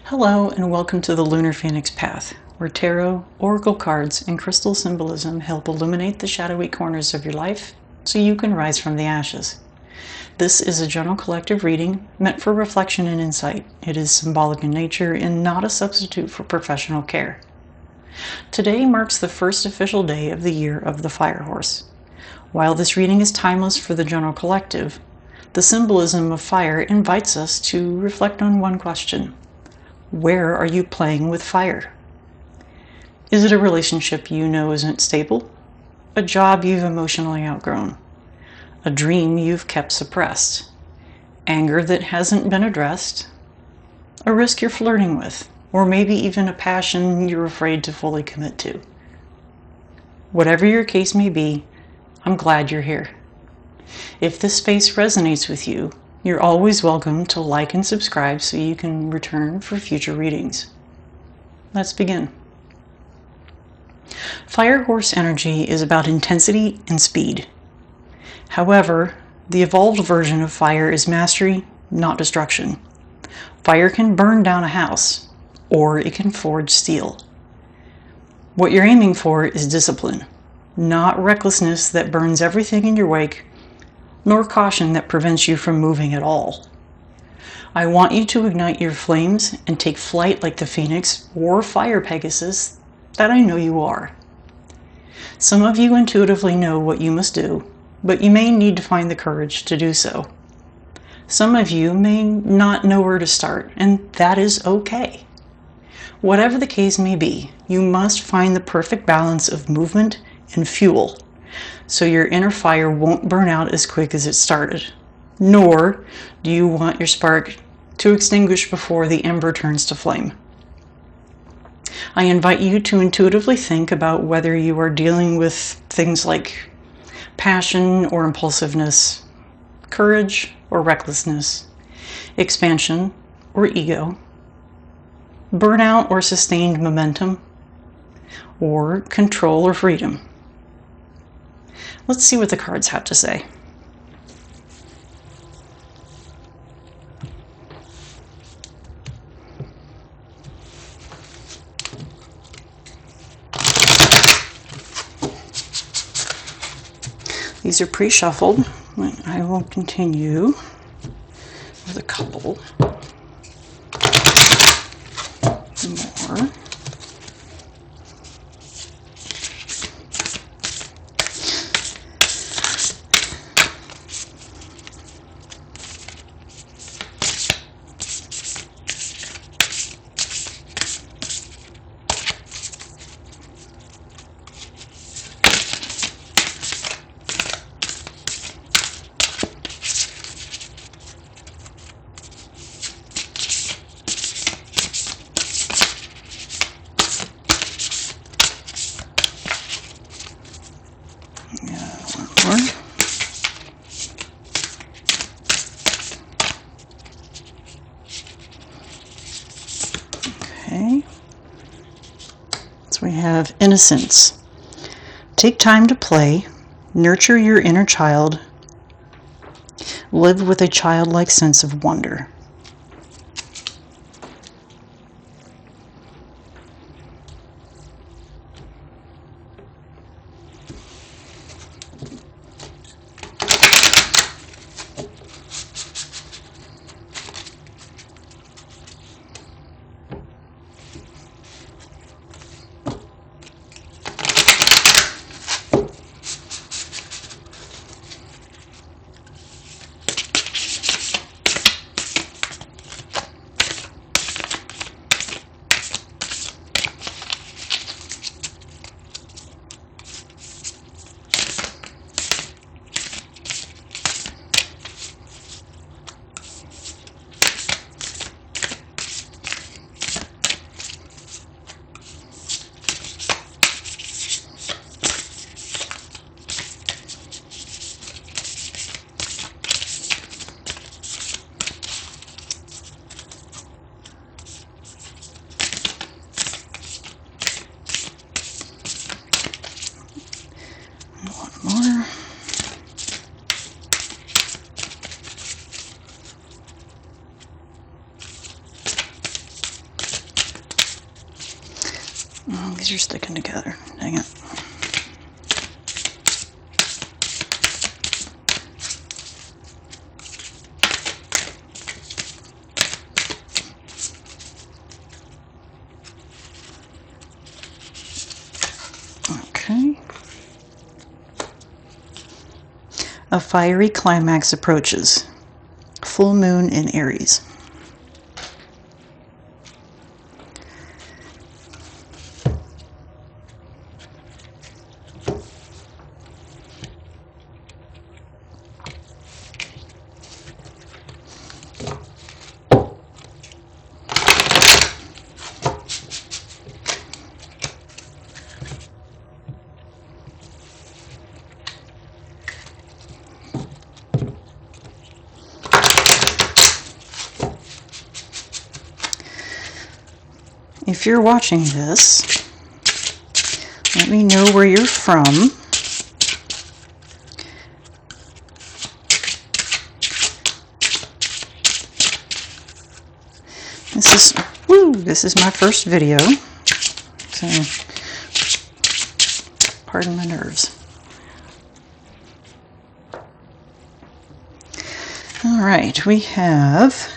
Hello and welcome to the Lunar Phoenix Path, where tarot, oracle cards, and crystal symbolism help illuminate the shadowy corners of your life so you can rise from the ashes. This is a general collective reading meant for reflection and insight. It is symbolic in nature and not a substitute for professional care. Today marks the first official day of the year of the Fire Horse. While this reading is timeless for the general collective, the symbolism of fire invites us to reflect on one question. Where are you playing with fire? Is it a relationship you know isn't stable? A job you've emotionally outgrown? A dream you've kept suppressed? Anger that hasn't been addressed? A risk you're flirting with? Or maybe even a passion you're afraid to fully commit to? Whatever your case may be, I'm glad you're here. If this space resonates with you, you're always welcome to like and subscribe so you can return for future readings. Let's begin. Fire Horse energy is about intensity and speed. However, the evolved version of fire is mastery, not destruction. Fire can burn down a house, or it can forge steel. What you're aiming for is discipline, not recklessness that burns everything in your wake, nor caution that prevents you from moving at all. I want you to ignite your flames and take flight like the Phoenix or Fire Pegasus that I know you are. Some of you intuitively know what you must do, but you may need to find the courage to do so. Some of you may not know where to start, and that is okay. Whatever the case may be, you must find the perfect balance of movement and fuel, so your inner fire won't burn out as quick as it started. Nor do you want your spark to extinguish before the ember turns to flame. I invite you to intuitively think about whether you are dealing with things like passion or impulsiveness, courage or recklessness, expansion or ego, burnout or sustained momentum, or control or freedom. Let's see what the cards have to say. These are pre-shuffled. I will continue with a couple more. Okay, so we have innocence. Take time to play, nurture your inner child, live with a childlike sense of wonder. Oh, these are sticking together. Dang it. Okay. A fiery climax approaches. Full moon in Aries. If you're watching this, let me know where you're from. This is my first video, so pardon my nerves. All right, we have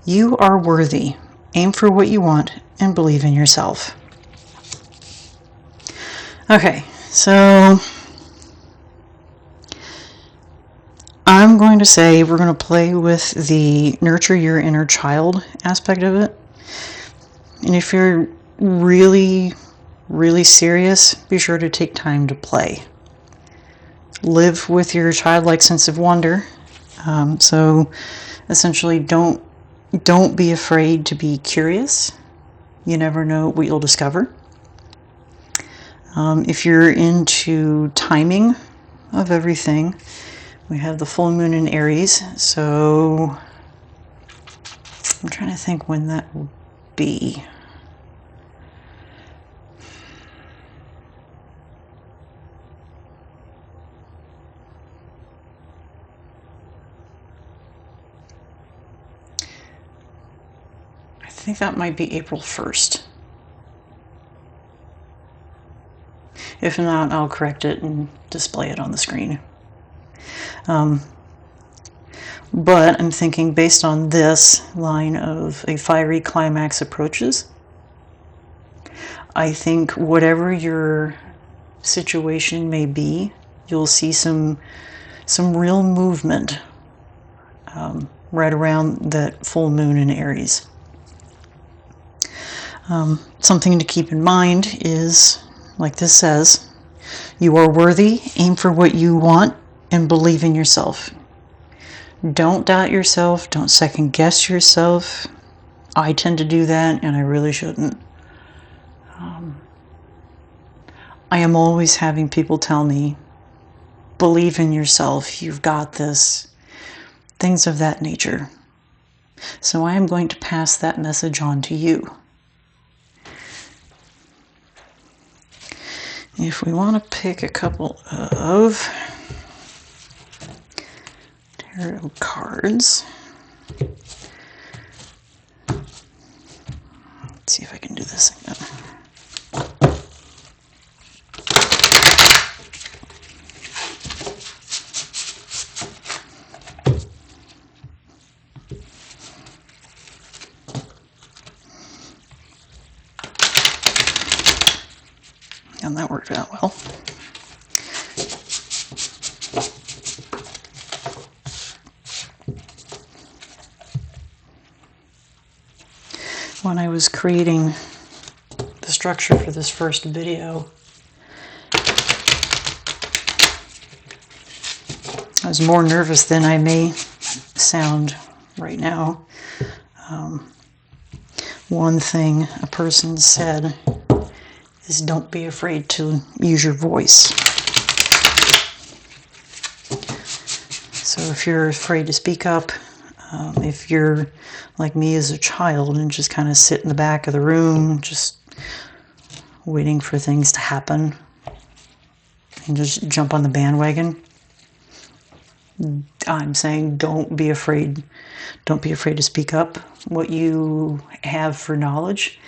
you are worthy. Aim for what you want and believe in yourself. Okay, so I'm going to say we're going to play with the nurture your inner child aspect of it. And if you're really, really serious, be sure to take time to play. Live with your childlike sense of wonder. So essentially don't be afraid to be curious. You never know what you'll discover. If you're into timing of everything, we have the full moon in Aries, so I'm trying to think when that will be. I think that might be April 1st. If not, I'll correct it and display it on the screen. But I'm thinking based on this line of a fiery climax approaches, I think whatever your situation may be, you'll see some real movement right around that full moon in Aries. Something to keep in mind is, like this says, you are worthy, aim for what you want, and believe in yourself. Don't doubt yourself, don't second guess yourself. I tend to do that, and I really shouldn't. I am always having people tell me, believe in yourself, you've got this, things of that nature. So I am going to pass that message on to you. If we want to pick a couple of tarot cards, let's see if I can do this again. And that worked out well. When I was creating the structure for this first video, I was more nervous than I may sound right now. One thing a person said is don't be afraid to use your voice. So if you're afraid to speak up, if you're like me as a child and just kind of sit in the back of the room, just waiting for things to happen and just jump on the bandwagon, I'm saying don't be afraid. Don't be afraid to speak up what you have for knowledge.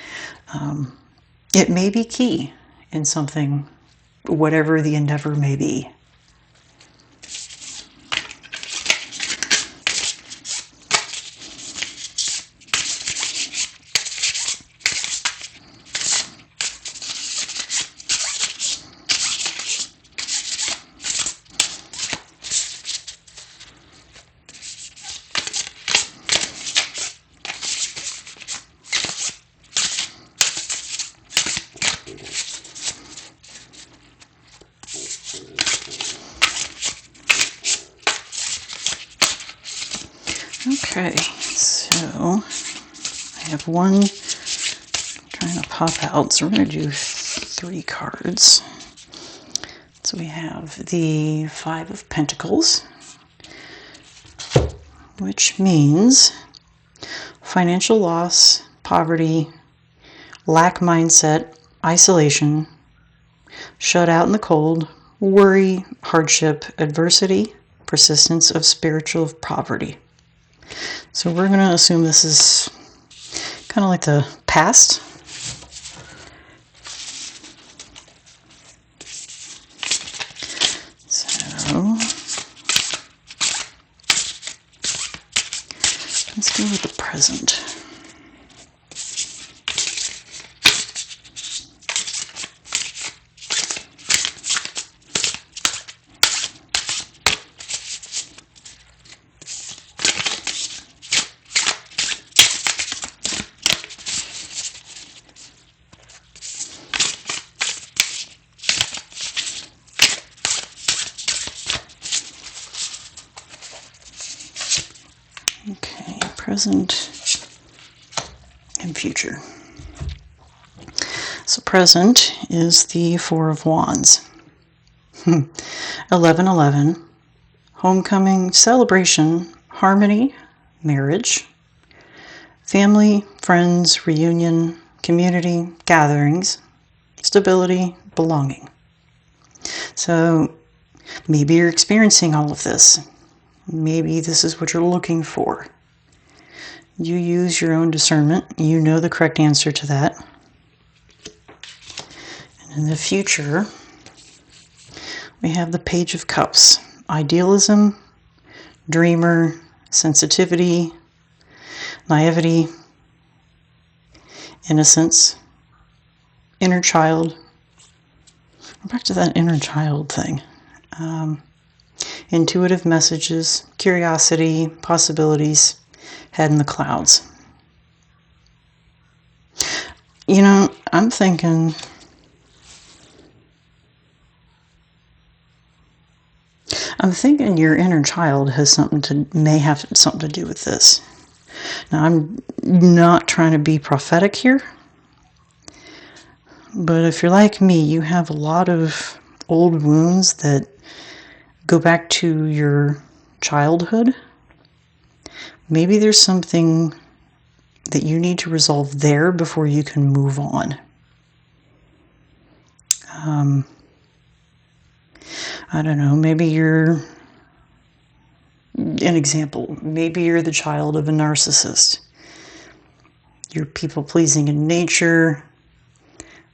It may be key in something, whatever the endeavor may be. Okay, so I have one trying to pop out, so we're going to do 3 cards. So we have the 5 of Pentacles, which means financial loss, poverty, lack mindset, isolation, shut out in the cold, worry, hardship, adversity, persistence of spiritual poverty. So we're going to assume this is kind of like the past. So let's go with the present. Okay, present and future. So present is the 4 of Wands. 11:11, homecoming, celebration, harmony, marriage, family, friends, reunion, community, gatherings, stability, belonging. So maybe you're experiencing all of this. Maybe this is what you're looking for. You use your own discernment. You know the correct answer to that. And in the future, we have the Page of Cups. Idealism, dreamer, sensitivity, naivety, innocence, inner child. Back to that inner child thing. Intuitive messages, curiosity, possibilities, head in the clouds. You know, I'm thinking your inner child may have something to do with this. Now, I'm not trying to be prophetic here, but if you're like me, you have a lot of old wounds that go back to your childhood. Maybe there's something that you need to resolve there before you can move on. I don't know, maybe you're an example. Maybe you're the child of a narcissist. You're people-pleasing in nature.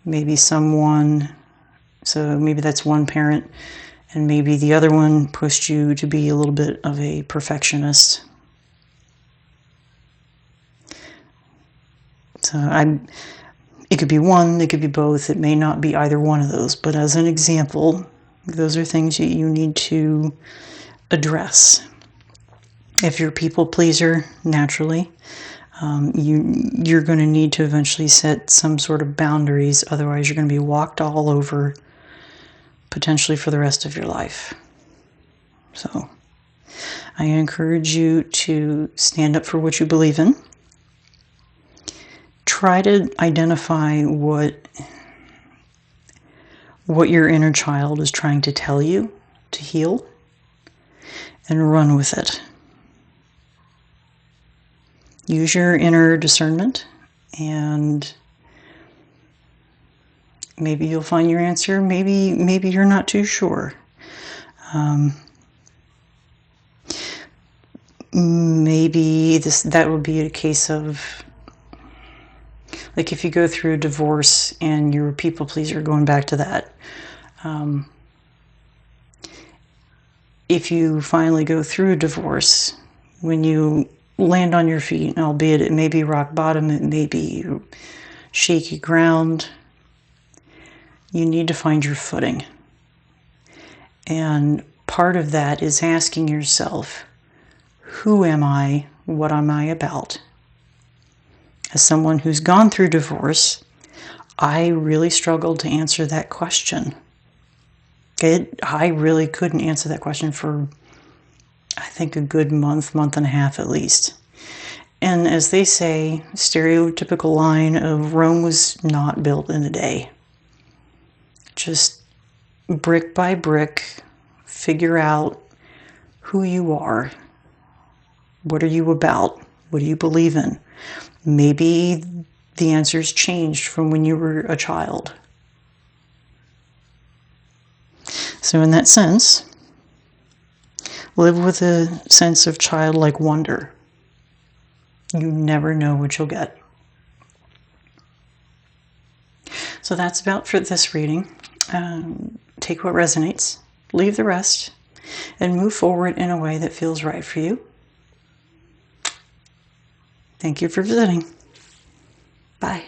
Maybe so maybe that's one parent, and maybe the other one pushed you to be a little bit of a perfectionist. So it could be one, it could be both, it may not be either one of those, but as an example, those are things you need to address. If you're a people pleaser, naturally, you're going to need to eventually set some sort of boundaries, otherwise you're going to be walked all over, potentially for the rest of your life. So I encourage you to stand up for what you believe in. Try to identify what your inner child is trying to tell you to heal, and run with it. Use your inner discernment, and maybe you'll find your answer. Maybe you're not too sure. Maybe that would be a case of Like if you go through a divorce and you're a people pleaser, going back to that. If you finally go through a divorce, when you land on your feet, albeit it may be rock bottom, it may be shaky ground, you need to find your footing. And part of that is asking yourself, who am I? What am I about? As someone who's gone through divorce, I really struggled to answer that question. I really couldn't answer that question for, I think, a good month and a half at least. And as they say, stereotypical line of Rome was not built in a day. Just brick by brick, figure out who you are. What are you about? What do you believe in? Maybe the answers changed from when you were a child. So in that sense, live with a sense of childlike wonder. You never know what you'll get. So that's about for this reading. Take what resonates, leave the rest, and move forward in a way that feels right for you. Thank you for visiting. Bye.